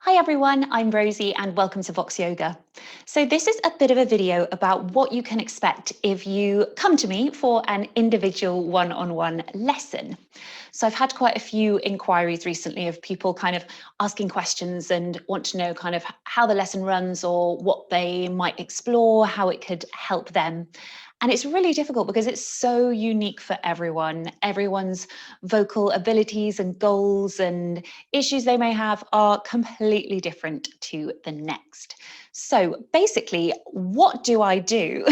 Hi everyone, I'm Rosie and welcome to Vox Yoga. So this is a bit of a video about what you can expect if you come to me for an individual one-on-one lesson. So I've had quite a few inquiries recently of people kind of asking questions and want to know kind of how the lesson runs or what they might explore, how it could help them. And it's really difficult because it's so unique for everyone. Everyone's vocal abilities and goals and issues they may have are completely different to the next. So basically, what do I do?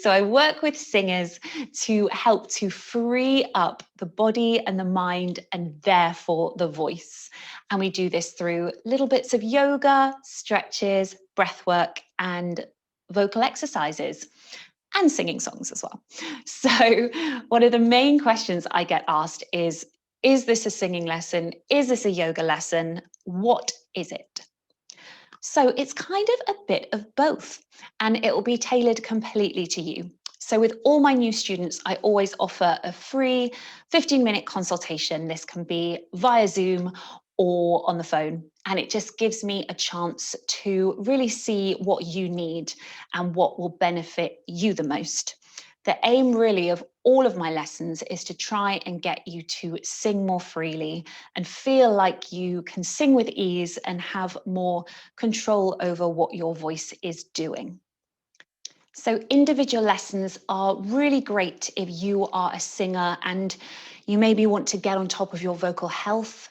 So I work with singers to help to free up the body and the mind and therefore the voice. And we do this through little bits of yoga, stretches, breath work, and vocal exercises and singing songs as well. So one of the main questions I get asked is this a singing lesson? Is this a yoga lesson? What is it? So it's kind of a bit of both, and it will be tailored completely to you. So with all my new students, I always offer a free 15-minute consultation. This can be via Zoom or on the phone. And it just gives me a chance to really see what you need and what will benefit you the most. The aim really of all of my lessons is to try and get you to sing more freely and feel like you can sing with ease and have more control over what your voice is doing. So individual lessons are really great if you are a singer and you maybe want to get on top of your vocal health.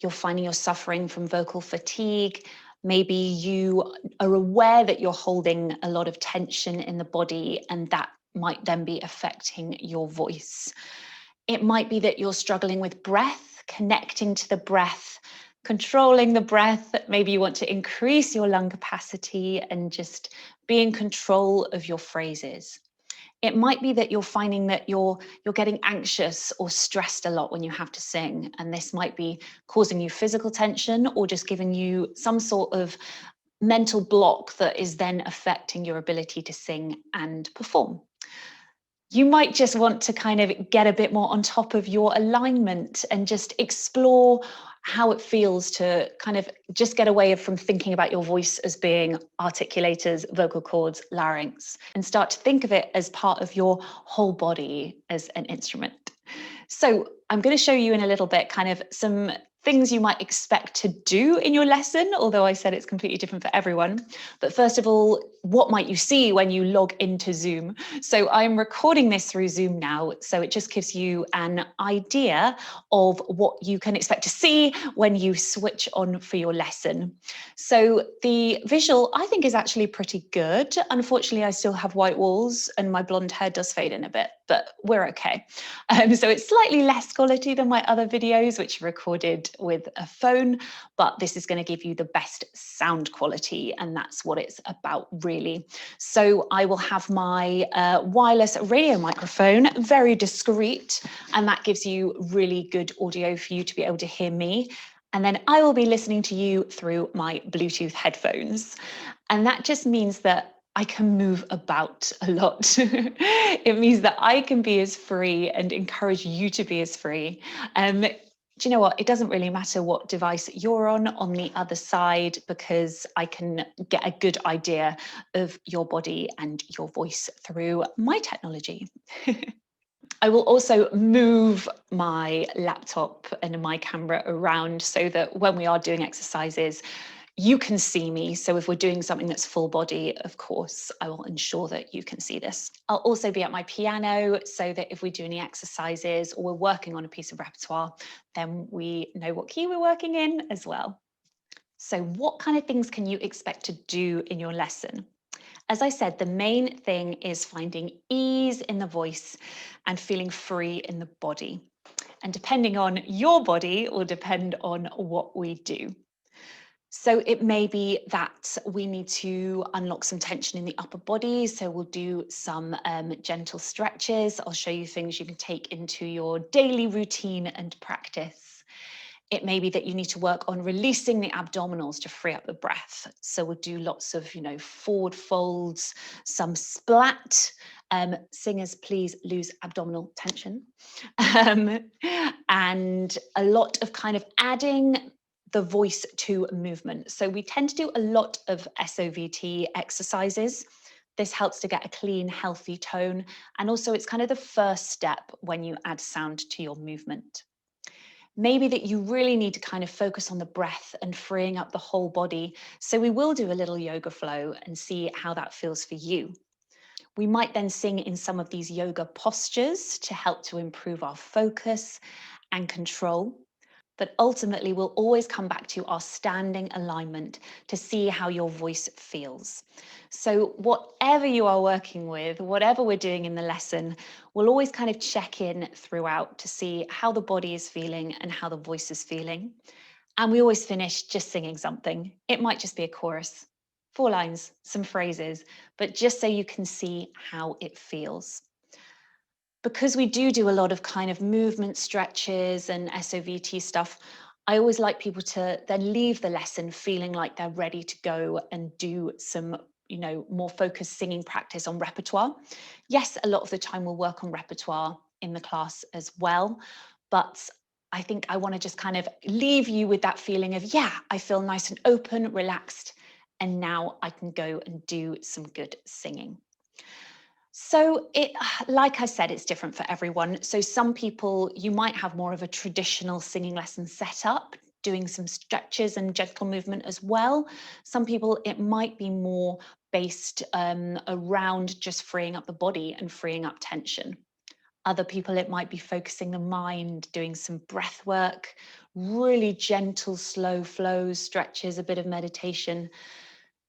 You're finding you're suffering from vocal fatigue. Maybe you are aware that you're holding a lot of tension in the body and that might then be affecting your voice. It might be that you're struggling with breath, connecting to the breath, controlling the breath. Maybe you want to increase your lung capacity and just be in control of your phrases. It might be that you're finding that you're getting anxious or stressed a lot when you have to sing, and this might be causing you physical tension or just giving you some sort of mental block that is then affecting your ability to sing and perform. You might just want to kind of get a bit more on top of your alignment and just explore how it feels to kind of just get away from thinking about your voice as being articulators, vocal cords, larynx, and start to think of it as part of your whole body as an instrument. So I'm going to show you in a little bit kind of some things you might expect to do in your lesson, although I said it's completely different for everyone. But first of all, what might you see when you log into Zoom? So I'm recording this through Zoom now, so it just gives you an idea of what you can expect to see when you switch on for your lesson. So the visual, I think, is actually pretty good. Unfortunately, I still have white walls and my blonde hair does fade in a bit, but we're okay. So it's slightly less quality than my other videos, which are recorded with a phone, but this is going to give you the best sound quality, and that's what it's about really. So I will have my wireless radio microphone, very discreet, and that gives you really good audio for you to be able to hear me. And then I will be listening to you through my Bluetooth headphones. And that just means that I can move about a lot. It means that I can be as free and encourage you to be as free. Do you know what? It doesn't really matter what device you're on the other side, because I can get a good idea of your body and your voice through my technology. I will also move my laptop and my camera around so that when we are doing exercises, you can see me. So if we're doing something that's full body, of course, I will ensure that you can see this. I'll also be at my piano so that if we do any exercises or we're working on a piece of repertoire, then we know what key we're working in as well. So what kind of things can you expect to do in your lesson? As I said, the main thing is finding ease in the voice and feeling free in the body. And depending on your body will depend on what we do. So it may be that we need to unlock some tension in the upper body. So we'll do some gentle stretches. I'll show you things you can take into your daily routine and practice. It may be that you need to work on releasing the abdominals to free up the breath. So we'll do lots of, forward folds, some splat. Singers, please lose abdominal tension. And a lot of kind of adding the voice to movement. So we tend to do a lot of SOVT exercises. This helps to get a clean, healthy tone. And also it's kind of the first step when you add sound to your movement. Maybe that you really need to kind of focus on the breath and freeing up the whole body. So we will do a little yoga flow and see how that feels for you. We might then sing in some of these yoga postures to help to improve our focus and control. But ultimately, we'll always come back to our standing alignment to see how your voice feels. So whatever you are working with, whatever we're doing in the lesson, we'll always kind of check in throughout to see how the body is feeling and how the voice is feeling. And we always finish just singing something. It might just be a chorus, 4 lines, some phrases, but just so you can see how it feels. Because we do a lot of kind of movement stretches and SOVT stuff, I always like people to then leave the lesson feeling like they're ready to go and do some, more focused singing practice on repertoire. Yes, a lot of the time we'll work on repertoire in the class as well, but I think I want to just kind of leave you with that feeling of, yeah, I feel nice and open, relaxed, and now I can go and do some good singing. So like I said, it's different for everyone. So some people, you might have more of a traditional singing lesson set up, doing some stretches and gentle movement as well. Some people, it might be more based around just freeing up the body and freeing up tension. Other people, it might be focusing the mind, doing some breath work, really gentle, slow flows, stretches, a bit of meditation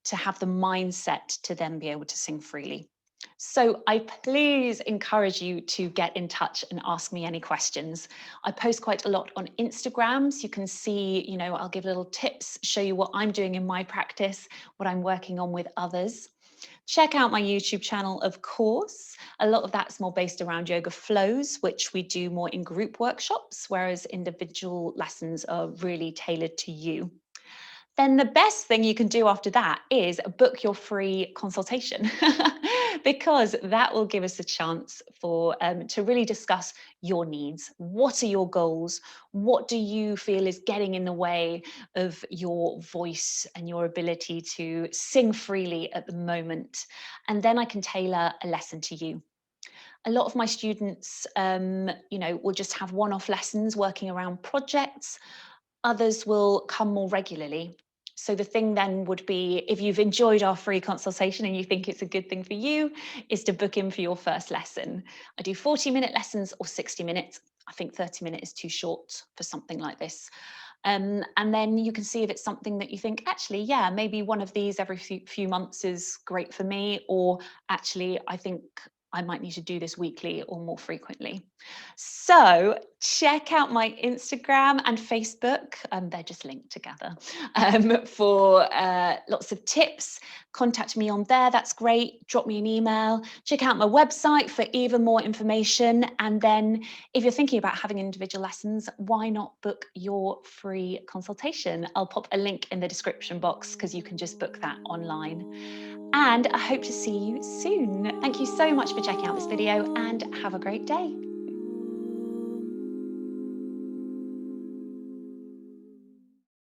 to have the mindset to then be able to sing freely. So I please encourage you to get in touch and ask me any questions. I post quite a lot on Instagram, so you can see, I'll give little tips, show you what I'm doing in my practice, what I'm working on with others. Check out my YouTube channel, of course. A lot of that's more based around yoga flows, which we do more in group workshops, whereas individual lessons are really tailored to you. Then the best thing you can do after that is book your free consultation because that will give us a chance for to really discuss your needs. What are your goals? What do you feel is getting in the way of your voice and your ability to sing freely at the moment? And then I can tailor a lesson to you. A lot of my students, will just have one-off lessons working around projects. Others will come more regularly. So the thing then would be, if you've enjoyed our free consultation and you think it's a good thing for you, is to book in for your first lesson. I do 40-minute lessons or 60 minutes. I think 30 minutes is too short for something like this. And then you can see if it's something that you think, actually, yeah, maybe one of these every few months is great for me, or actually, I think I might need to do this weekly or more frequently. So check out my Instagram and Facebook. They're just linked together for lots of tips. Contact me on there. That's great. Drop me an email. Check out my website for even more information. And then if you're thinking about having individual lessons, why not book your free consultation? I'll pop a link in the description box because you can just book that online. And I hope to see you soon. Thank you so much for checking out this video and have a great day.